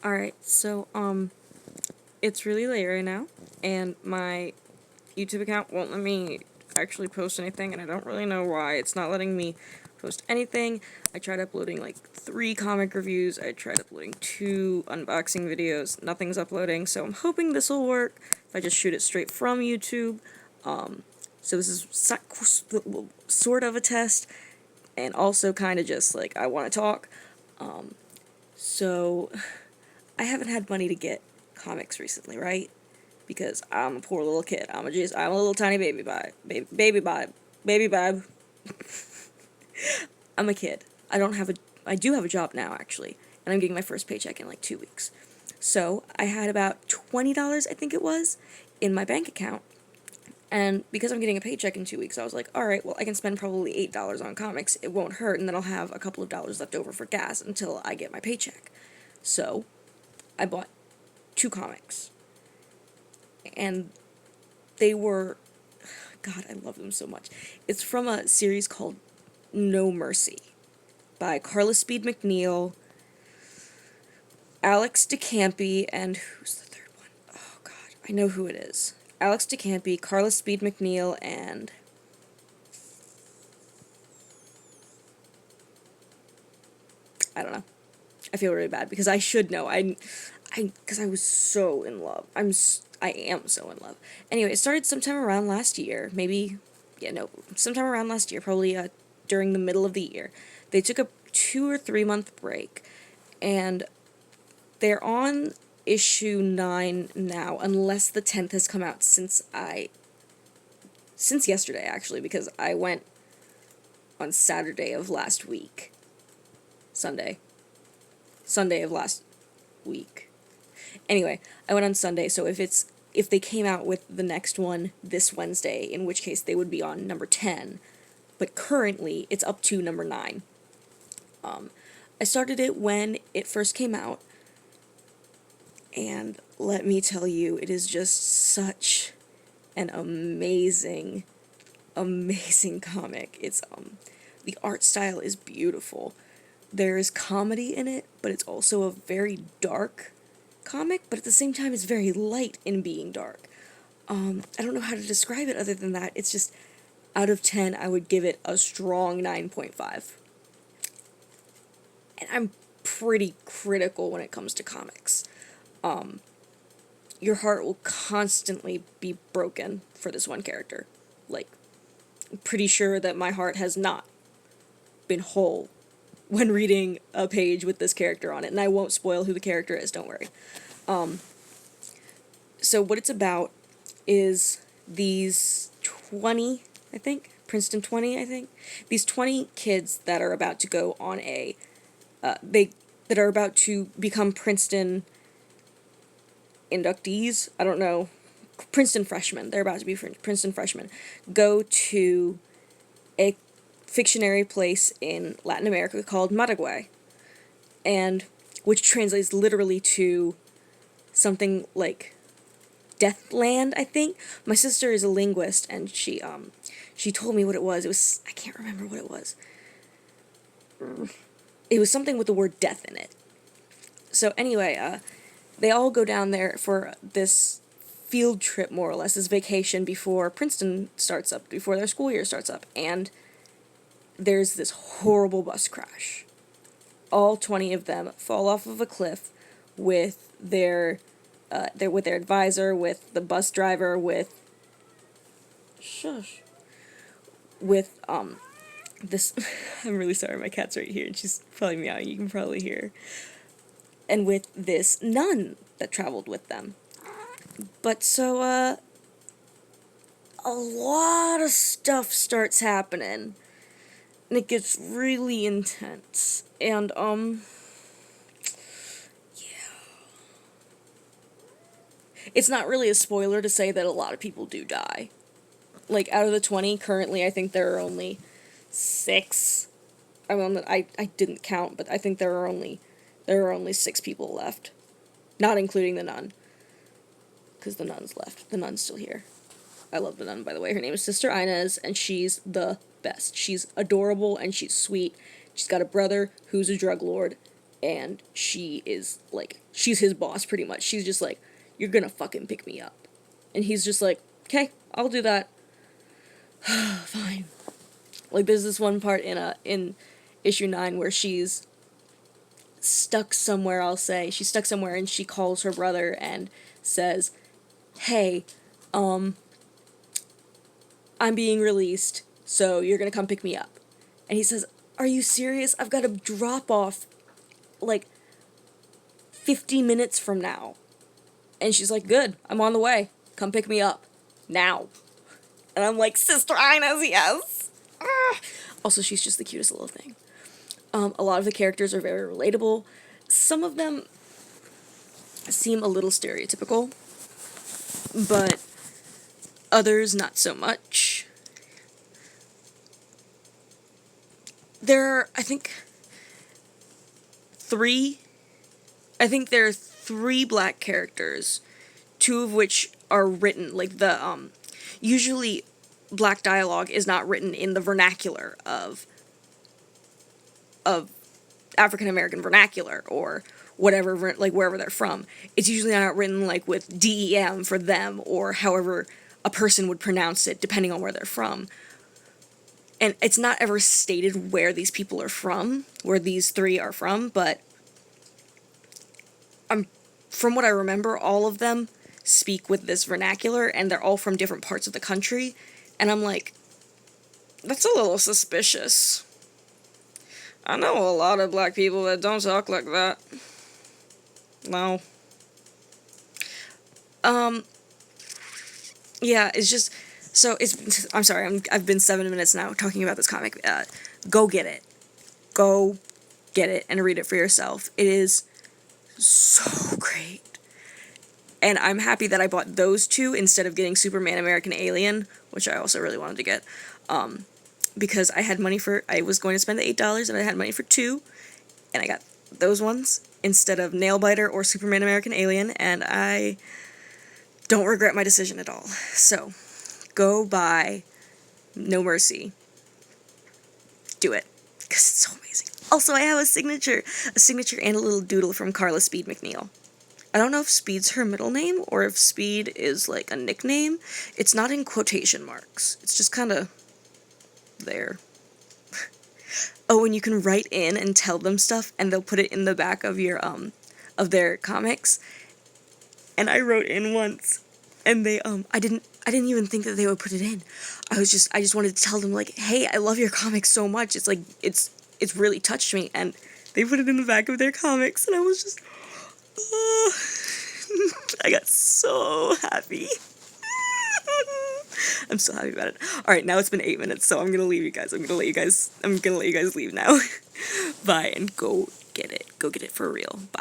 Alright, so, it's really late right now, and my YouTube account won't let me actually post anything, and I don't really know why. It's not letting me post anything. I tried uploading, like, 3 comic reviews, I tried uploading 2 unboxing videos, nothing's uploading, so I'm hoping this will work if I just shoot it straight from YouTube. So this is sort of a test, and also kind of just, like, I want to talk. So I haven't had money to get comics recently, right? Because I'm a poor little kid. I'm a little tiny baby vibe. Baby vibe. Baby vibe. I'm a kid. I do have a job now, actually. And I'm getting my first paycheck in like 2 weeks. So I had about $20, I think it was, in my bank account. And because I'm getting a paycheck in 2 weeks, I was like, alright, well, I can spend probably $8 on comics. It won't hurt, and then I'll have a couple of dollars left over for gas until I get my paycheck. So I bought 2 comics. And they were, God, I love them so much. It's from a series called No Mercy by Carla Speed McNeil, Alex DeCampi, and who's the third one? Oh, God, I know who it is. Alex DeCampi, Carla Speed McNeil, and I don't know. I feel really bad because I should know. Because I was so in love. I am so in love. Anyway, it started sometime around last year. Maybe, yeah, no, sometime around last year. Probably during the middle of the year. They took a 2 or 3 month break, and they're on issue 9 now, unless the 10th has come out since yesterday, actually, because I went on Saturday of last week. Sunday of last week. Anyway, I went on Sunday, so if they came out with the next one this Wednesday, in which case they would be on number 10, but currently it's up to number 9. I started it when it first came out, and let me tell you, it is just such an amazing, amazing comic. The art style is beautiful. There is comedy in it, but it's also a very dark comic, but at the same time it's very light in being dark. I don't know how to describe it other than that. It's just, out of 10, I would give it a strong 9.5. And I'm pretty critical when it comes to comics. Your heart will constantly be broken for this one character. Like, I'm pretty sure that my heart has not been whole when reading a page with this character on it, and I won't spoil who the character is, don't worry. So what it's about is these 20, I think, Princeton 20, I think, these 20 kids that are about to go on that are about to become Princeton inductees, I don't know, Princeton freshmen, they're about to be Princeton freshmen, go to a fictionary place in Latin America called Maragüey, and which translates literally to something like Deathland, I think. My sister is a linguist, and she told me what it was. I can't remember what it was. It was something with the word death in it. So anyway, they all go down there for this field trip, more or less, this vacation before Princeton starts up, before their school year starts up, and there's this horrible bus crash. All 20 of them fall off of a cliff with their advisor, with the bus driver, with this. I'm really sorry, my cat's right here, and she's probably meowing. You can probably hear her. And with this nun that traveled with them. But so a lot of stuff starts happening, and it gets really intense. And it's not really a spoiler to say that a lot of people do die. Like, out of the 20, currently, I think there are only 6. I mean, I didn't count, but I think there are only 6 people left. Not including the nun. Because the nun's left. The nun's still here. I love the nun, by the way. Her name is Sister Inez, and she's the best. She's adorable, and she's sweet. She's got a brother who's a drug lord, and she is like, she's his boss pretty much. She's just like, you're gonna fucking pick me up. And he's just like, okay, I'll do that. Fine. Like, there's this one part in issue 9 where she's stuck somewhere, I'll say. She's stuck somewhere and she calls her brother and says, hey, I'm being released, so you're gonna come pick me up. And he says, are you serious? I've got a drop off, like, 50 minutes from now. And she's like, good, I'm on the way. Come pick me up. Now. And I'm like, Sister Inez, yes! Ah. Also, she's just the cutest little thing. A lot of the characters are very relatable. Some of them seem a little stereotypical, but others not so much. There are, I think there are 3 black characters, 2 of which are written, like, usually black dialogue is not written in the vernacular of African American vernacular, or whatever, like, wherever they're from. It's usually not written, like, with DEM for them, or however a person would pronounce it, depending on where they're from. And it's not ever stated where these people are from, where these 3 are from, but from what I remember, all of them speak with this vernacular, and they're all from different parts of the country, and I'm like, that's a little suspicious. I know a lot of black people that don't talk like that. No. Yeah, it's just, so I'm sorry, I've been 7 minutes now talking about this comic. Go get it. Go get it and read it for yourself. It is so great. And I'm happy that I bought those 2 instead of getting Superman American Alien, which I also really wanted to get. Because I was going to spend the $8 and I had money for 2, and I got those ones instead of Nailbiter or Superman American Alien, and I don't regret my decision at all. So, go buy No Mercy. Do it, because it's so amazing. Also, I have a signature and a little doodle from Carla Speed McNeil. I don't know if Speed's her middle name, or if Speed is, like, a nickname. It's not in quotation marks. It's just kind of there. Oh, and you can write in and tell them stuff, and they'll put it in the back of your, of their comics. And I wrote in once, and they, I didn't even think that they would put it in. I just wanted to tell them, like, hey, I love your comics so much. It's like, it's really touched me, and they put it in the back of their comics, and I was just, I got so happy. I'm so happy about it. Alright, now it's been 8 minutes, so I'm gonna leave you guys. I'm gonna let you guys leave now. Bye, and go get it. Go get it for real. Bye.